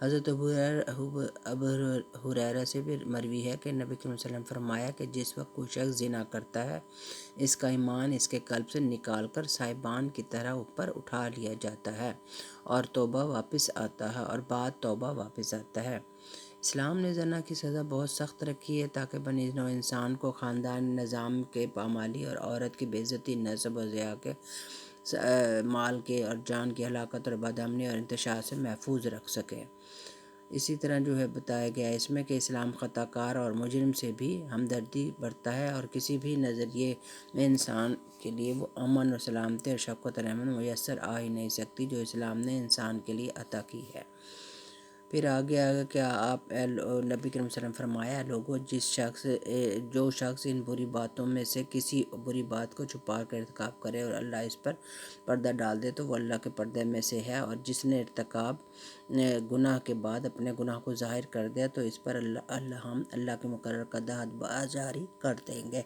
حضرت ابو ہریرہ سے بھی مروی ہے کہ نبی کریم صلی اللہ علیہ وسلم فرمایا کہ جس وقت کوئی شخص زنا کرتا ہے اس کا ایمان اس کے قلب سے نکال کر سائبان کی طرح اوپر اٹھا لیا جاتا ہے اور توبہ واپس آتا ہے اور بعد توبہ واپس آتا ہے۔ اسلام نے زنا کی سزا بہت سخت رکھی ہے تاکہ بنی نوع انسان کو خاندان نظام کے پامالی اور عورت کی بے عزتی، نسب و ضیاع کے، مال کے اور جان کی ہلاکت اور بدامنی اور انتشار سے محفوظ رکھ سکے۔ اسی طرح جو ہے بتایا گیا ہے اس میں کہ اسلام خطا کار اور مجرم سے بھی ہمدردی برتتا ہے اور کسی بھی نظریے میں انسان کے لیے وہ امن اور سلامتی اور شفقت اور رحمت میسر آ ہی نہیں سکتی جو اسلام نے انسان کے لیے عطا کی ہے۔ پھر آگے کیا آپ نبی کریم صلی اللہ علیہ وسلم فرمایا لوگوں جو شخص ان بری باتوں میں سے کسی بری بات کو چھپا کر ارتکاب کرے اور اللہ اس پر پردہ ڈال دے تو وہ اللہ کے پردے میں سے ہے، اور جس نے ارتکاب گناہ کے بعد اپنے گناہ کو ظاہر کر دیا تو اس پر ہم اللہ کے مقرر کردہ حد جاری کر دیں گے۔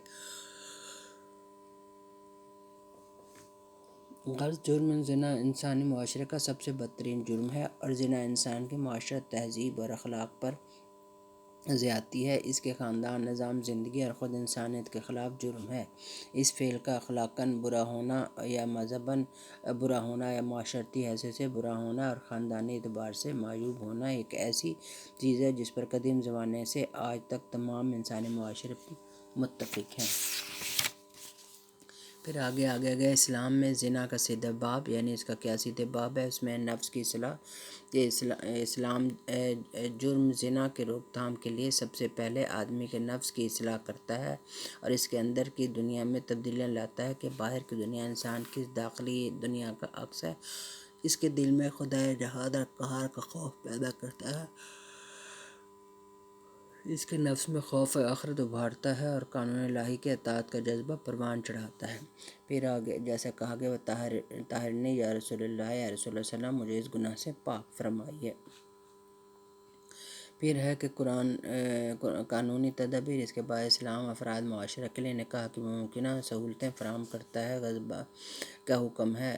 غرض جرم زنا انسانی معاشرے کا سب سے بدترین جرم ہے اور زنا انسان کی معاشرت، تہذیب اور اخلاق پر زیادتی ہے۔ اس کے خاندان، نظام زندگی اور خود انسانیت کے خلاف جرم ہے۔ اس فعل کا اخلاقاً برا ہونا یا مذہباً برا ہونا یا معاشرتی حیثیت سے برا ہونا اور خاندانی اعتبار سے معیوب ہونا ایک ایسی چیز ہے جس پر قدیم زمانے سے آج تک تمام انسانی معاشرے متفق ہیں۔ پھر آگے گیا اسلام میں زنا کا سیدھا باب، یعنی اس کا کیا سیدھے باب ہے، اس میں نفس کی اصلاح کہ اسلام جرم زنا کے روک تھام کے لیے سب سے پہلے آدمی کے نفس کی اصلاح کرتا ہے اور اس کے اندر کی دنیا میں تبدیلیاں لاتا ہے کہ باہر کی دنیا انسان کی داخلی دنیا کا عکس ہے۔ اس کے دل میں خدائے جہاد اور قہار کا خوف پیدا کرتا ہے، اس کے نفس میں خوف آخرت ابھارتا ہے اور قانون الہی کے اطاعت کا جذبہ پروان چڑھاتا ہے۔ پھر آگے جیسے کہا گیا طاہرنی یا رسول اللہ یا رسول اللہ صلی اللہ علیہ وسلم مجھے اس گناہ سے پاک فرمائیے۔ پھر ہے کہ قانونی تدابیر، اس کے بعد اسلام افراد معاشرہ کے لیے نکاح کی ممکنہ سہولتیں فراہم کرتا ہے۔ غصبہ کا حکم ہے،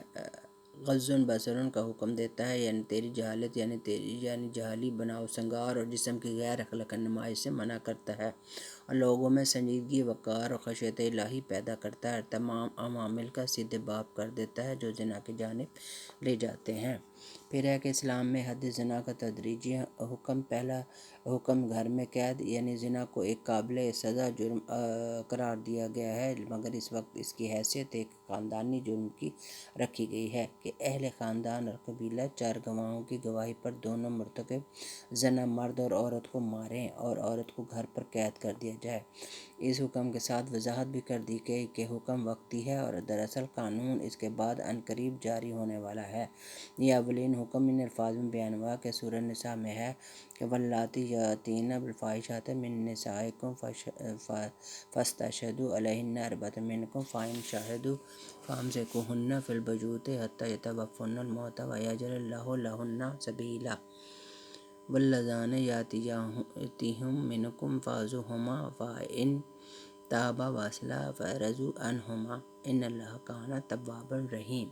غضٌ بصرٌ کا حکم دیتا ہے، یعنی تیری جہالت یعنی جعلی بناؤ سنگار اور جسم کی غیر اخلاقی نمائش سے منع کرتا ہے اور لوگوں میں سنجیدگی، وقار اور خشیت الہی پیدا کرتا ہے اور تمام عوامل کا سیدھے باب کر دیتا ہے جو زنا کی جانب لے جاتے ہیں۔ پھر ہے کہ اسلام میں حد زنا کا تدریجی حکم، پہلا حکم گھر میں قید، یعنی زنا کو ایک قابل سزا جرم قرار دیا گیا ہے، مگر اس وقت اس کی حیثیت ایک خاندانی جرم کی رکھی گئی ہے کہ اہل خاندان اور قبیلہ 4 گواہوں کی گواہی پر دونوں مرتکب زنا مرد اور عورت کو ماریں اور عورت کو گھر پر قید کر دیا جائے۔ اس حکم کے ساتھ وضاحت بھی کر دی گئی کہ حکم وقتی ہے اور دراصل قانون اس کے بعد عنقریب جاری ہونے والا ہے۔ یہ اولین حکم ان الفاظ میں بیان ہوا کہ سورہ نساء میں ہے کہ واللاتی یاتین بالفاحشۃ من نسائکم فاستشہدوا علیہن اربعۃ منکم فإن شہدوا فامسکوہن فی البیوت حتی یتوفاہن الموت ویجعل اللہ لہن سبیلا واللذان یاتیہم منکم فاعذوہما فإن تابا واصلحا فأعرضوا عنہما ان اللہ کان توابا رحیم،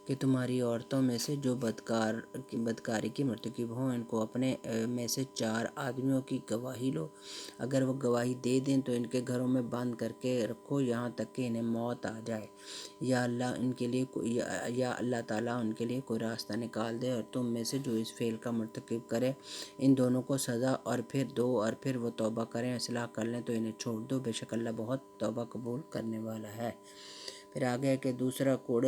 کہ تمہاری عورتوں میں سے جو بدکاری کی مرتکب ہوں ان کو اپنے میں سے 4 آدمیوں کی گواہی لو، اگر وہ گواہی دے دیں تو ان کے گھروں میں بند کر کے رکھو یہاں تک کہ انہیں موت آ جائے، یا اللہ تعالیٰ ان کے لیے کوئی راستہ نکال دے، اور تم میں سے جو اس فعل کا مرتکب کرے ان دونوں کو سزا اور پھر وہ توبہ کریں، اصلاح کر لیں تو انہیں چھوڑ دو، بے شک اللہ بہت توبہ قبول کرنے والا ہے۔ پھر آگے کہ دوسرا حکم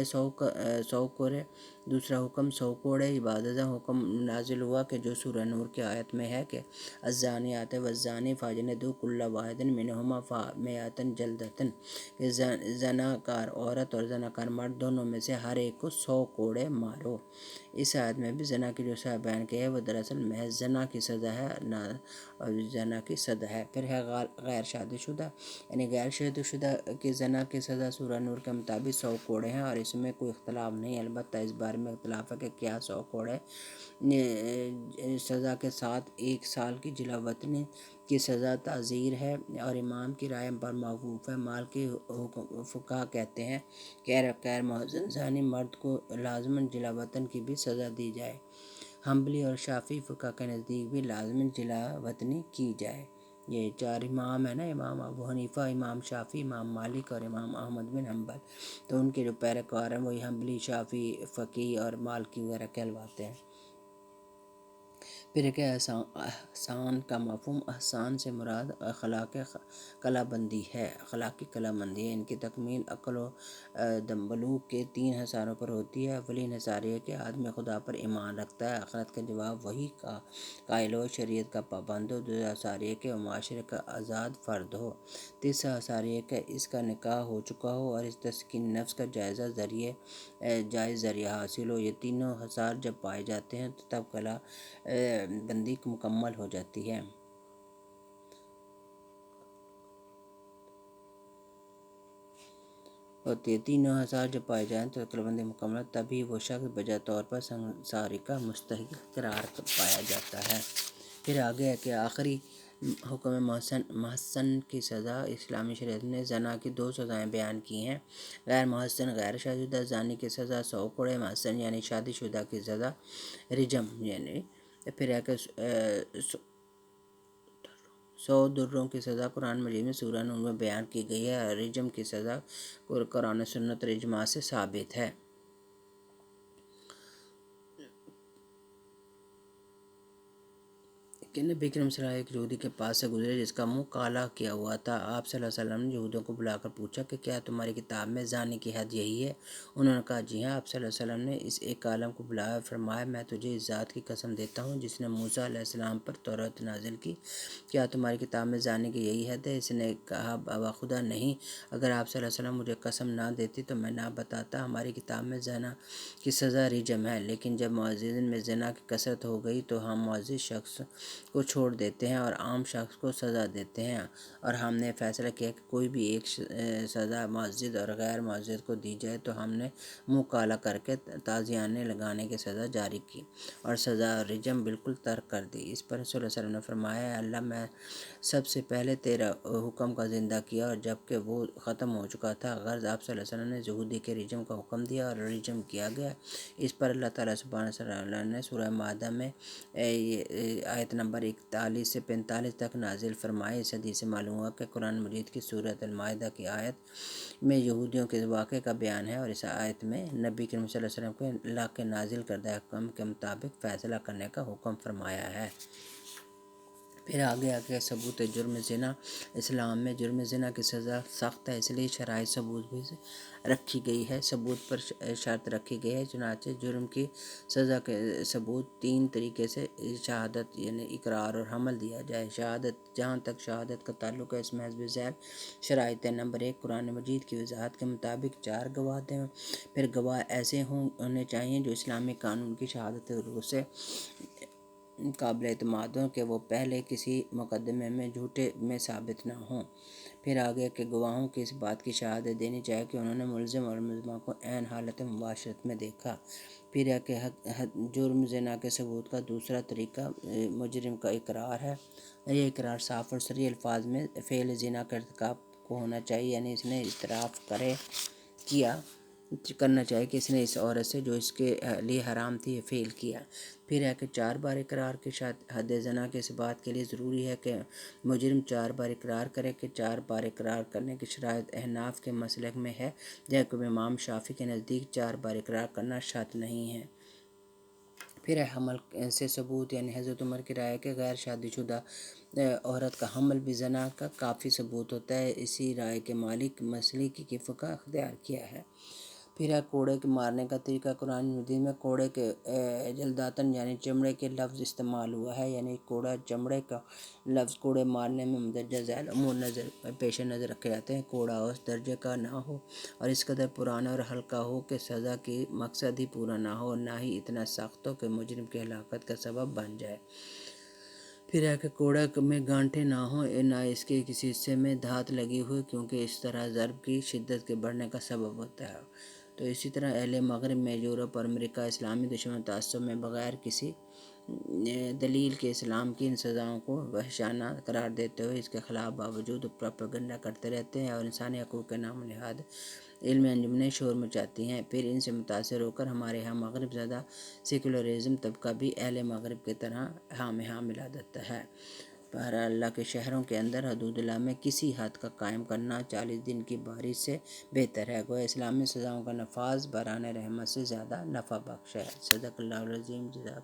100 کوڑے، بعد حکم نازل ہوا کہ جو سورہ نور کی آیت میں ہے کہ الزانیات والزانی فاجلدوا کل واحد منہما 100 جلدۃ، کہ زناکار عورت اور زناکار مرد دونوں میں سے ہر ایک کو 100 کوڑے مارو۔ اس آیت میں بھی زنا کی جو سزا بیان کی ہے وہ دراصل محض زنا کی سزا ہے، نہ زنا کی سزا ہے۔ پھر ہے غیر شادی شدہ، یعنی غیر شادی شدہ کی زنا کی سزا سورہ نور کے مطابق 100 کوڑے ہیں اور اس میں کوئی اختلاف نہیں، البتہ اس بارے میں اختلاف ہے کہ کیا 100 کوڑے سزا کے ساتھ 1 سال کی جلا وطنی کی سزا تعزیر ہے، اور امام کی رائے پر موقوف ہے۔ مالکی فقہا کہتے ہیں کہ غیر محسن زانی مرد کو لازماً جلا وطن کی بھی سزا دی جائے۔ حنبلی اور شافعی فقہ کے نزدیک بھی لازماً جلا وطنی کی جائے۔ یہ 4 امام ہیں نا، امام ابو حنیفہ، امام شافعی، امام مالک اور امام احمد بن حنبل، تو ان کے جو پیروکار ہیں وہی حنبلی، شافعی، فقیہ اور مالکی وغیرہ کہلواتے ہیں۔ پھر ایک احسان کا مفہوم، احسان سے مراد اخلاق کلا بندی ہے، اخلاقی کلا بندی ہے۔ ان کی تکمیل عقل و بلوغ کے 3 حصاروں پر ہوتی ہے۔ اولین حصار یہ کہ آدمی خدا پر ایمان رکھتا ہے، آخرت کا جواب وہی کا قائل ہو، شریعت کا پابند ہو۔ دوسرا حصار یہ کہ وہ معاشرے کا آزاد فرد ہو۔ تیسرا حصار یہ کہ اس کا نکاح ہو چکا ہو اور اس تسکین نفس کا جائز ذریعہ حاصل ہو۔ یہ تینوں حصار جب پائے جاتے ہیں تو تب کلا بندی مکمل ہو جاتی ہے۔ تینوں حصار جب پائے جائیں تو کلا بندی مکمل، تبھی وہ شخص بجا طور پر سنساری کا مستحق قرار پایا جاتا ہے۔ پھر آگے ہے کہ آخری حکم محسن کی سزا۔ اسلامی شریعت نے زنا کی 2 سزائیں بیان کی ہیں۔ غیر محسن غیر شادی شدہ زانی کی سزا 100 کوڑے، محسن یعنی شادی شدہ کی سزا رجم یعنی پھر ہے کہ 100 دروں کی سزا قرآن مجید میں سورہ نور میں بیان کی گئی ہے، اور رجم کی سزا قرآن و سنت اور اجماع سے ثابت ہے۔ کہ نبی کریم صلی اللہ علیہ وسلم ایک یہودی کے پاس سے گزرے جس کا منہ کالا کیا ہوا تھا۔ آپ صلی اللہ علیہ وسلم نے یہودیوں کو بلا کر پوچھا کہ کیا تمہاری کتاب میں زانی کی حد یہی ہے؟ انہوں نے کہا جی ہاں۔ آپ صلی اللہ علیہ وسلم نے اس ایک عالم کو بلایا اور فرمایا میں تجھے اس ذات کی قسم دیتا ہوں جس نے موسیٰ علیہ السلام پر تورات نازل کی، کیا تمہاری کتاب میں زانی کی یہی حد ہے؟ اس نے کہا بخدا نہیں، اگر آپ صلی اللہ علیہ وسلم مجھے قسم نہ دیتی تو میں نہ بتاتا۔ ہماری کتاب میں زنا کی سزا رجم ہے، لیکن جب معززین میں زنا کی کثرت ہو گئی تو ہم معزز شخص کو چھوڑ دیتے ہیں اور عام شخص کو سزا دیتے ہیں، اور ہم نے فیصلہ کیا کہ کوئی بھی ایک سزا معزز اور غیر معزز کو دی جائے تو ہم نے منہ کالا کر کے تازیانے لگانے کی سزا جاری کی اور سزا رجم بالکل ترک کر دی۔ اس پر رسول اللہ صلی اللہ علیہ وسلم نے فرمایا اے اللہ، میں سب سے پہلے تیرا حکم کا زندہ کیا اور جب کہ وہ ختم ہو چکا تھا، غرض آپ صلی اللہ علیہ وسلم نے یہودی کے رجم کا حکم دیا اور رجم کیا گیا۔ اس پر اللہ تعالیٰ سبحانہ وتعالیٰ نے سورہ مائدہ میں آیت نمبر 41 سے 45 تک نازل فرمائے۔ اس حدیث سے معلوم ہوا کہ قرآن مجید کی سورۃ المائدہ کی آیت میں یہودیوں کے واقعے کا بیان ہے، اور اس آیت میں نبی کریم صلی اللہ علیہ وسلم کو اللہ کے نازل کردہ حکم کے مطابق فیصلہ کرنے کا حکم فرمایا ہے۔ پھر آگے ثبوت جرم زنا۔ اسلام میں جرم زنا کی سزا سخت ہے، اس لیے شرائط ثبوت بھی رکھی گئی ہے، ثبوت پر شرط رکھی گئی ہے۔ چنانچہ جرم کی سزا کے ثبوت 3 طریقے سے شہادت یعنی اقرار اور حمل دیا جائے۔ شہادت، جہاں تک شہادت کا تعلق ہے اس میں حسب ذیل شرائط 1 قرآن مجید کی وضاحت کے مطابق 4 گواہ دیں، پھر گواہ ایسے ہونے چاہیے جو اسلامی قانون کی شہادت حضور سے قابل اعتماد ہوں کہ وہ پہلے کسی مقدمے میں جھوٹے میں ثابت نہ ہوں۔ پھر آگے کہ گواہوں کی اس بات کی شہادت دینی چاہیے کہ انہوں نے ملزم اور ملزمہ کو عین حالت مباشرت میں دیکھا۔ پھر ہے کہ جرم زنا کے ثبوت کا دوسرا طریقہ مجرم کا اقرار ہے۔ یہ اقرار صاف اور صریح الفاظ میں فعل زنا کا ارتکاب کو ہونا چاہیے، یعنی اس نے اعتراف کرنا چاہیے کہ اس نے اس عورت سے جو اس کے لیے حرام تھی یہ فعل کیا۔ پھر ہے کہ 4 بار اقرار کے حد زنا کے اس بات کے لیے ضروری ہے کہ مجرم 4 بار اقرار کرے کہ 4 بار اقرار کرنے کی شرائط احناف کے مسلک میں ہے، جبکہ امام شافعی کے نزدیک 4 بار اقرار کرنا شرط نہیں ہے۔ پھر ہے حمل سے ثبوت، یعنی حضرت عمر کی رائے کہ غیر شادی شدہ عورت کا حمل بھی زنا کا کافی ثبوت ہوتا ہے، اسی رائے کے مالک مسلک کی فقہ اختیار کیا ہے۔ پھر ہے کوڑے کے مارنے کا طریقہ۔ قرآن مجید میں کوڑے کے جلداتن یعنی چمڑے کے لفظ استعمال ہوا ہے، یعنی کوڑا چمڑے کا لفظ کوڑے مارنے میں مندرجہ ذیل امور پیش نظر رکھے جاتے ہیں۔ کوڑا اس درجے کا نہ ہو اور اس قدر پرانا اور ہلکا ہو کہ سزا کی مقصد ہی پورا نہ ہو، نہ ہی اتنا سخت ہو کہ مجرم کی ہلاکت کا سبب بن جائے۔ پھر ہے کہ کوڑا میں گانٹھیں نہ ہوں، نہ اس کے کسی حصے میں دھات لگی ہوئی، کیونکہ اس طرح ضرب کی شدت کے بڑھنے کا سبب ہوتا ہے۔ تو اسی طرح اہل مغرب میں یورپ اور امریکہ اسلامی دشمن تعصب میں بغیر کسی دلیل کے اسلام کی ان سزاؤں کو وحشیانہ قرار دیتے ہوئے اس کے خلاف باوجود پروپیگنڈا کرتے رہتے ہیں اور انسانی حقوق کے نام و نہاد علمی انجمنیں شور مچاتی ہیں۔ پھر ان سے متاثر ہو کر ہمارے یہاں مغرب زدہ سیکولرزم طبقہ بھی اہل مغرب کی طرح ہاں میں ہاں ملا دیتا ہے۔ بہرحال اللہ کے شہروں کے اندر حدود اللہ میں کسی حد کا قائم کرنا 40 دن کی بارش سے بہتر ہے۔ گویا اسلامی سزاؤں کا نفاذ باران رحمت سے زیادہ نفع بخش ہے۔ صدق اللہ العظیم۔ جزاک